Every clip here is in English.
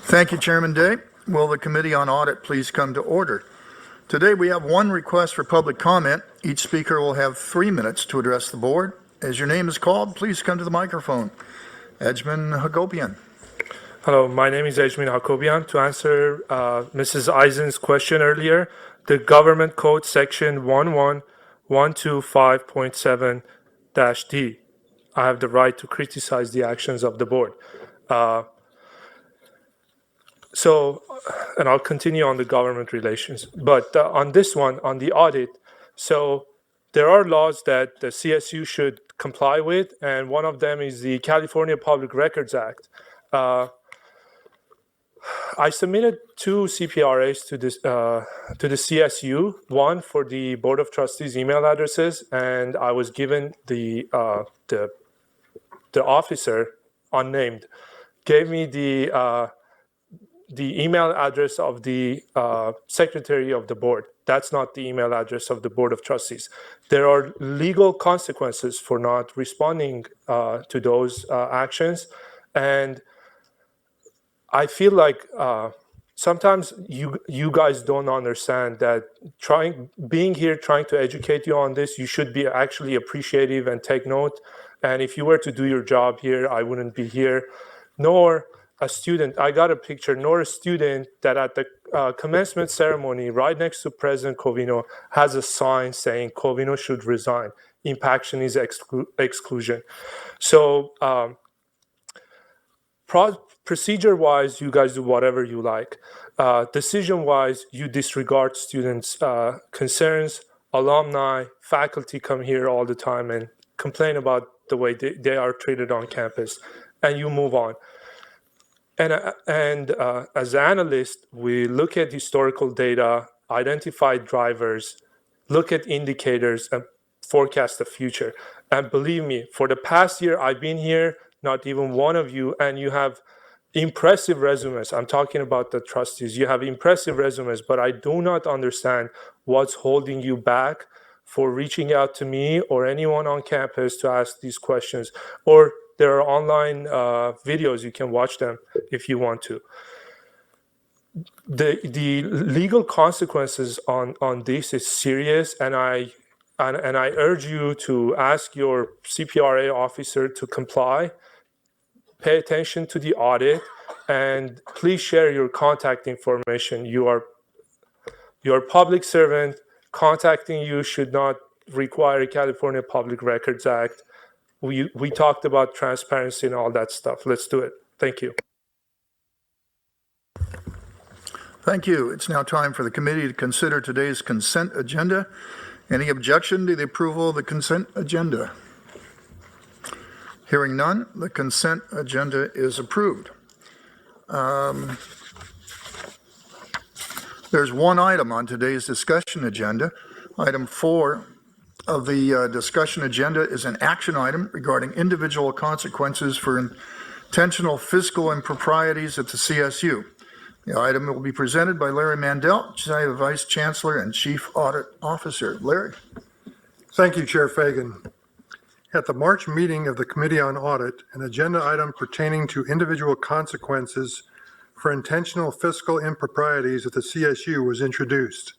Thank you, Chairman Day. Will the Committee on Audit please come to order? Today we have one request for public comment. Each speaker will have 3 minutes to address the board. As your name is called, please come to the microphone. Ejmin Hagopian. Hello, my name is Ejmin Hakobian. To answer Mrs. Eisen's question earlier, the Government Code Section 11125.7-D. I have the right to criticize the actions of the board. And I'll continue on the government relations. But on this one, on the audit, so there are laws that the CSU should comply with, and one of them is the California Public Records Act. I submitted 2 CPRAs to the CSU, one for the Board of Trustees email addresses, and I was given the officer, unnamed, gave me the email address of the secretary of the board. That's not the email address of the Board of Trustees. There are legal consequences for not responding to those actions, and I feel like sometimes you guys don't understand that being here trying to educate you on this, you should be actually appreciative and take note. And if you were to do your job here, I wouldn't be here. Nor a student, I got a picture, nor a student that at the commencement ceremony right next to President Covino has a sign saying Covino should resign. Impaction is exclusion. So procedure-wise, you guys do whatever you like. Decision-wise, you disregard students' concerns. Alumni, faculty come here all the time and complain about the way they are treated on campus, and you move on. And as analysts, we look at historical data, identify drivers, look at indicators, and forecast the future. And believe me, for the past year I've been here, not even one of you, and you have impressive resumes. I'm talking about the trustees. You have impressive resumes, but I do not understand what's holding you back for reaching out to me or anyone on campus to ask these questions. Or there are online videos, you can watch them if you want to. The legal consequences on this is serious, and I urge you to ask your CPRA officer to comply. Pay attention to the audit, and please share your contact information. You are a public servant. Contacting you should not require a California Public Records Act. We talked about transparency and all that stuff. Let's do it. Thank you. Thank you. It's now time for the committee to consider today's consent agenda. Any objection to the approval of the consent agenda? Hearing none, the consent agenda is approved. There's one item on today's discussion agenda. Item 4 of the discussion agenda is an action item regarding individual consequences for intentional fiscal improprieties at the CSU. The item will be presented by Larry Mandel, Vice Chancellor and Chief Audit Officer. Larry. Thank you, Chair Fagan. At the March meeting of the Committee on Audit, an agenda item pertaining to individual consequences for intentional fiscal improprieties at the CSU was introduced.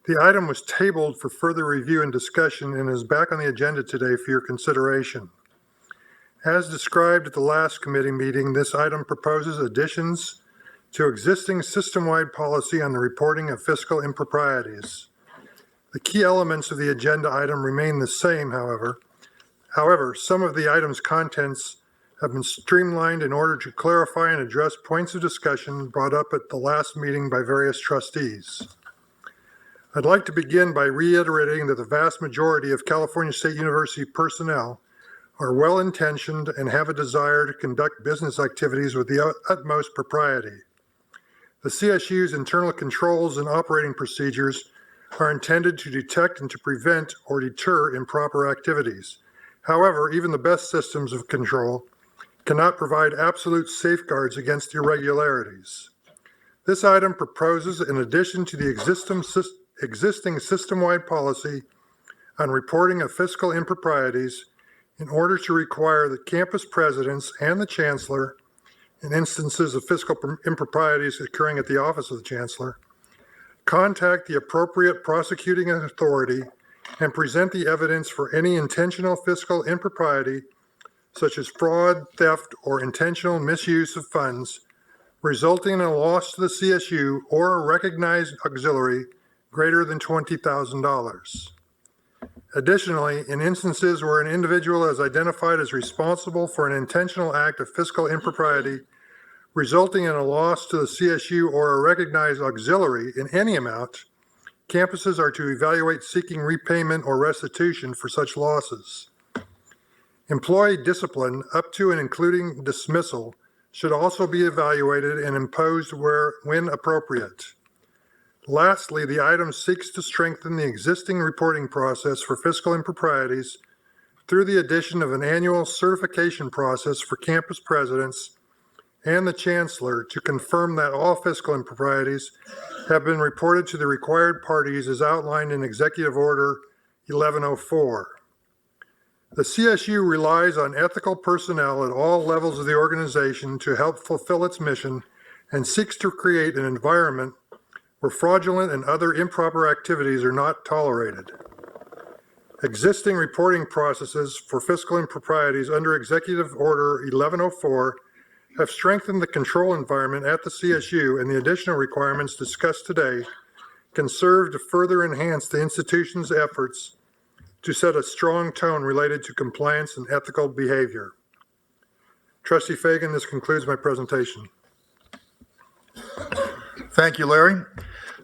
The item was tabled for further review and discussion and is back on the agenda today for your consideration. As described at the last committee meeting, this item proposes additions to existing system-wide policy on the reporting of fiscal improprieties. The key elements of the agenda item remain the same, however. However, some of the item's contents have been streamlined in order to clarify and address points of discussion brought up at the last meeting by various trustees. I'd like to begin by reiterating that the vast majority of California State University personnel are well-intentioned and have a desire to conduct business activities with the utmost propriety. The CSU's internal controls and operating procedures are intended to detect and to prevent or deter improper activities. However, even the best systems of control cannot provide absolute safeguards against irregularities. This item proposes, in addition to the existing system-wide policy on reporting of fiscal improprieties, in order to require that campus presidents and the chancellor in instances of fiscal improprieties occurring at the office of the chancellor, contact the appropriate prosecuting authority and present the evidence for any intentional fiscal impropriety, such as fraud, theft, or intentional misuse of funds, resulting in a loss to the CSU or a recognized auxiliary greater than $20,000. Additionally, in instances where an individual is identified as responsible for an intentional act of fiscal impropriety resulting in a loss to the CSU or a recognized auxiliary in any amount, campuses are to evaluate seeking repayment or restitution for such losses. Employee discipline up to and including dismissal should also be evaluated and imposed when appropriate. Lastly, the item seeks to strengthen the existing reporting process for fiscal improprieties through the addition of an annual certification process for campus presidents and the chancellor to confirm that all fiscal improprieties have been reported to the required parties as outlined in Executive Order 1104. The CSU relies on ethical personnel at all levels of the organization to help fulfill its mission and seeks to create an environment where fraudulent and other improper activities are not tolerated. Existing reporting processes for fiscal improprieties under Executive Order 1104 have strengthened the control environment at the CSU, and the additional requirements discussed today can serve to further enhance the institution's efforts to set a strong tone related to compliance and ethical behavior. Trustee Fagan, this concludes my presentation. Thank you, Larry.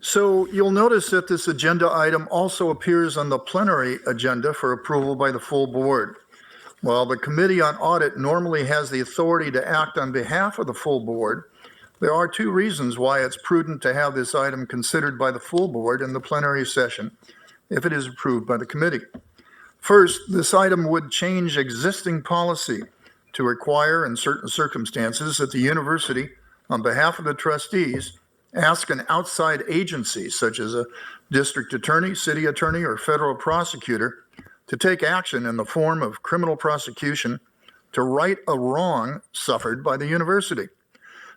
So you'll notice that this agenda item also appears on the plenary agenda for approval by the full board. While the Committee on Audit normally has the authority to act on behalf of the full board, there are two reasons why it's prudent to have this item considered by the full board in the plenary session if it is approved by the committee. First, this item would change existing policy to require in certain circumstances that the university, on behalf of the trustees, ask an outside agency, such as a district attorney, city attorney, or federal prosecutor, to take action in the form of criminal prosecution to right a wrong suffered by the university.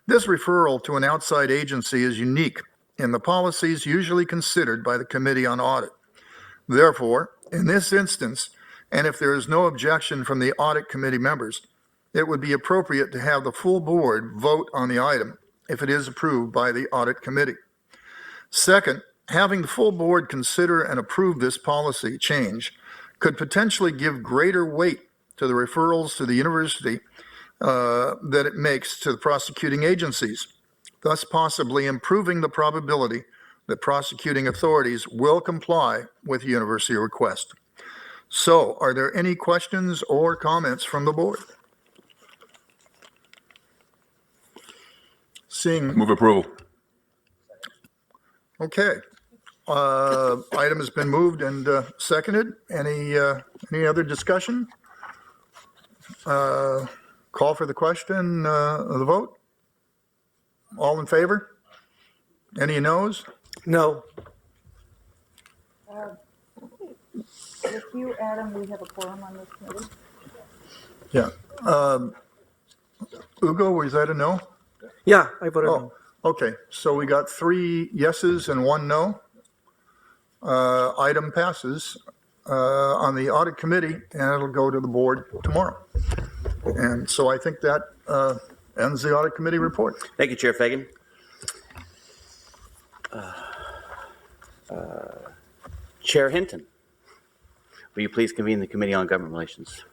This referral to an outside agency is unique in the policies usually considered by the Committee on Audit. Therefore, in this instance, and if there is no objection from the Audit Committee members, it would be appropriate to have the full board vote on the item if it is approved by the Audit Committee. Second, having the full board consider and approve this policy change could potentially give greater weight to the referrals to the university that it makes to the prosecuting agencies, thus possibly improving the probability that prosecuting authorities will comply with the university request. So, are there any questions or comments from the board? Seeing. Move approval. Okay. Item has been moved and seconded. Any other discussion? Call for the question, the vote. All in favor? Any noes? No. With you, Adam, we have a quorum on this committee. Yeah. Ugo, was that a no? Yeah, I voted no. Oh, okay. So we got 3 yeses and 1 no. Item passes on the Audit Committee, and it'll go to the board tomorrow. And so I think that ends the Audit Committee report. Thank you, Chair Fagan. Chair Hinton, will you please convene the Committee on Government Relations?